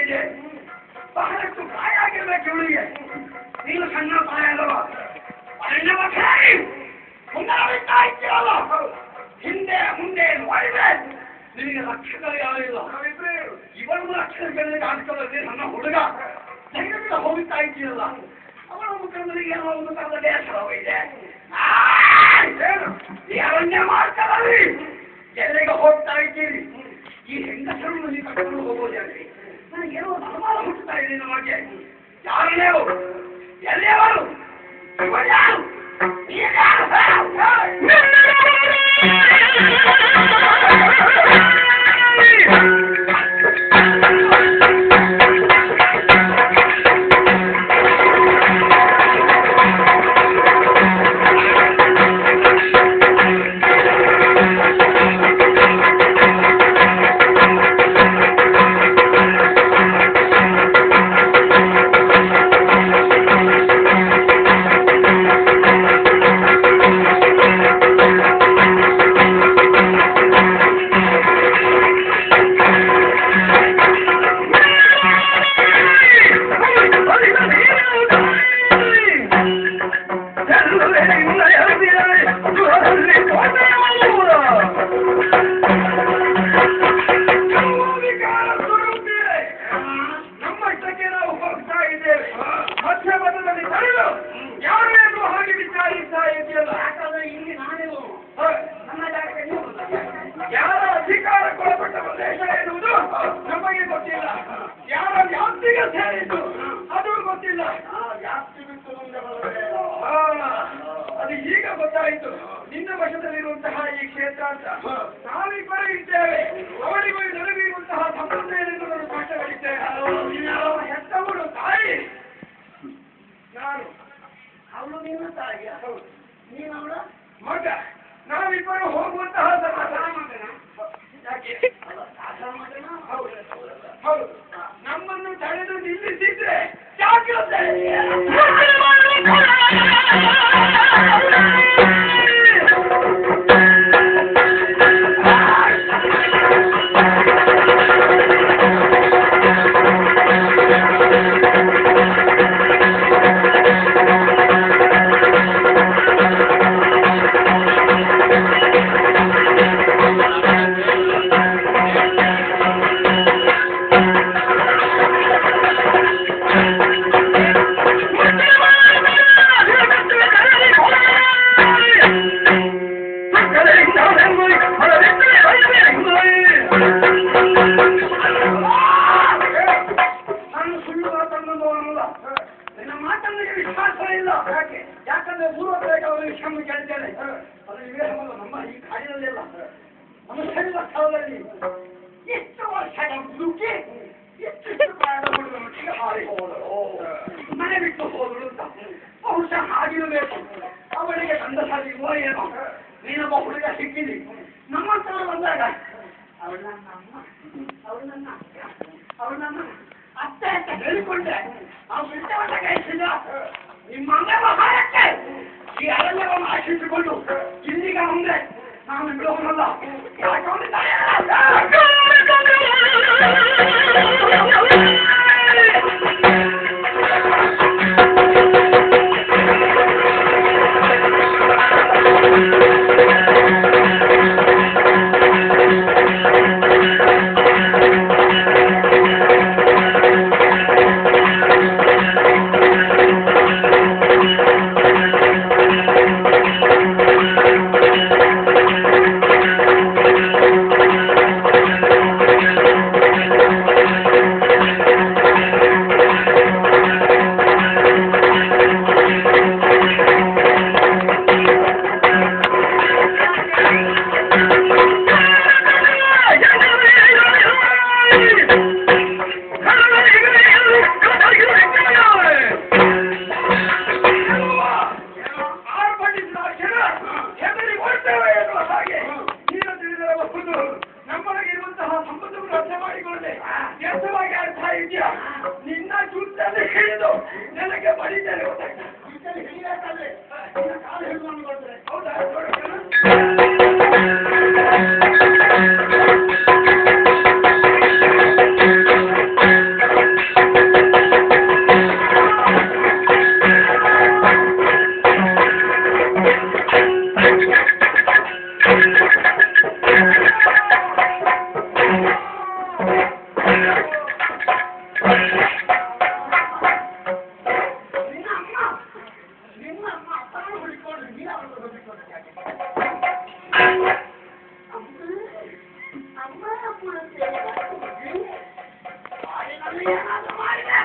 ಇದೆ. ಬಹಳಷ್ಟು ಪ್ರಾಯ ಆಗಿರ್ಬೇಕು ಇವಳಿಗೆ. ನೀನು ಸಣ್ಣ ಪ್ರಾಯ ಅಲ್ಲವಾ? ಮುಂದಾಡ್ತಾ ಇದ್ದೀರಲ್ಲ, ಹಿಂದೆ ಮುಂದೆ ನೋಡಿದ್ರೆ ನಿನಗೆ ಲಕ್ಷಗಳು ಯಾರಿಲ್ಲ. ಇವಳು ಲಕ್ಷಗಳಿಗೆ ಕಾಣಿಸ್ಕೊಳ್ಳೋದೇ ನನ್ನ ಹುಡುಗ. ಜಗತ್ತಿನ ಹೋಗ್ತಾ ಇದ್ದೀರಲ್ಲ, ಅವಳ ಮುಖಂಡರಿಗೆ ಏನೋ ಒಂದು ತರದ ಬೇಸರವಿದೆ. ಈ ಅರಣ್ಯ ಮಾಡ್ತಾರಲ್ರಿ, ಎಲ್ಲಿಗೆ ಹೋಗ್ತಾ ಇದ್ದೀರಿ? ಈ ಹೆಂಗಸರನ್ನು ನೀವು ಕರ್ಕೊಂಡು ಹೋಗೋದ್ರಿ. ನನಗೇನೋ ಅನುಮಾನ ಹುಟ್ಟುತ್ತಾ ಇದೆ ನಮಗೆ. ಯಾರು ನೀವು? ಎಲ್ಲಿಯವರು? ಯಾರು? ಅದು ಈಗ ಗೊತ್ತಾಯಿತು. ನಿನ್ನ ವಶದಲ್ಲಿರುವಂತಹ ಈ ಕ್ಷೇತ್ರ ಅಂತ ನಾವಿಬ್ಬರು ಇದ್ದೇವೆ. ಅವರಿಗೂ ನನಗಿರುವಂತಹ ಸಂಬಂಧ ಏನೆಂದು ನಾನು ಸ್ಪಷ್ಟಪಡಿದ್ದೇವೆ. ಹೆತ್ತವಳು ತಾಯಿ, ನಾನು ಅವಳು ನಿನ್ನ ತಾಯಿಯ, ನೀನು ಅವಳ ಮಗ. ನಾವಿಬ್ಬರು ಹೋಗುವಂತಹ ಯಾಕೆ ಹೌದು, ನಮ್ಮನ್ನು ತಡೆದು ನಿಲ್ಲಿಸಿದ್ರೆ ಜಾಗ್ರತೆ. ಯಾಕಂದ್ರೆ ಪೂರ್ವಕ್ಕೆ ಅವರು ವಿಷಯ ಕೇಳ್ತೇನೆ. ಅದು ಇವೇ ನಮ್ಮ ಈ ಕಾಡಿನಲ್ಲೆಲ್ಲ ಮನುಷ್ಯನ ಸ್ಥಳದಲ್ಲಿ ಎಷ್ಟು ವರ್ಷ ದುಃಖಿ ಎಷ್ಟು ಪ್ರಾಯದ ಹಾರಿ ಹೋದರು, ಮನೆ ಬಿಟ್ಟು ಹೋದರು ಅಂತ ಬಹುಶಃ ಆಗಿರಬೇಕು. ಅವಳಿಗೆ ಗಂಡಸಾರಿ ಇಲ್ವೋ ಏನೋ. ನೀನೊಬ್ಬ ಹುಡುಗ ಸಿಕ್ಕಿದಿ ನಮ್ಮ ಹತ್ರ ಬಂದಾಗ ಅವಳು ನನ್ನ ಅಮ್ಮ, ಅವಳು ನನ್ನ ಅಕ್ಕ, ಅವಳು ನನ್ನ ಅತ್ತೆ ಅಂತ ಹೇಳಿಕೊಂಡೆ. ನಾವು ಬಿಟ್ಟವನ್ನ ಕಳಿಸಿದ ನಿಮ್ಮ ವ್ಯವಹಾರಕ್ಕೆ ಈ ಅರಣ್ಯವನ್ನು ಆಶ್ರಯಿಸಿಕೊಂಡು ಇಲ್ಲಿಗ ಮುಂದೆ ನಾನು ಬಿಡುವನಲ್ಲ. ನಿನ್ನ ಜೂತಲ್ಲಿ ಹಿಡಿದು ನನಗೆ ಬಡಿದರೆ ಹೌದಾ? ಏನಾದ್ರು ಮಾಡಿದೆ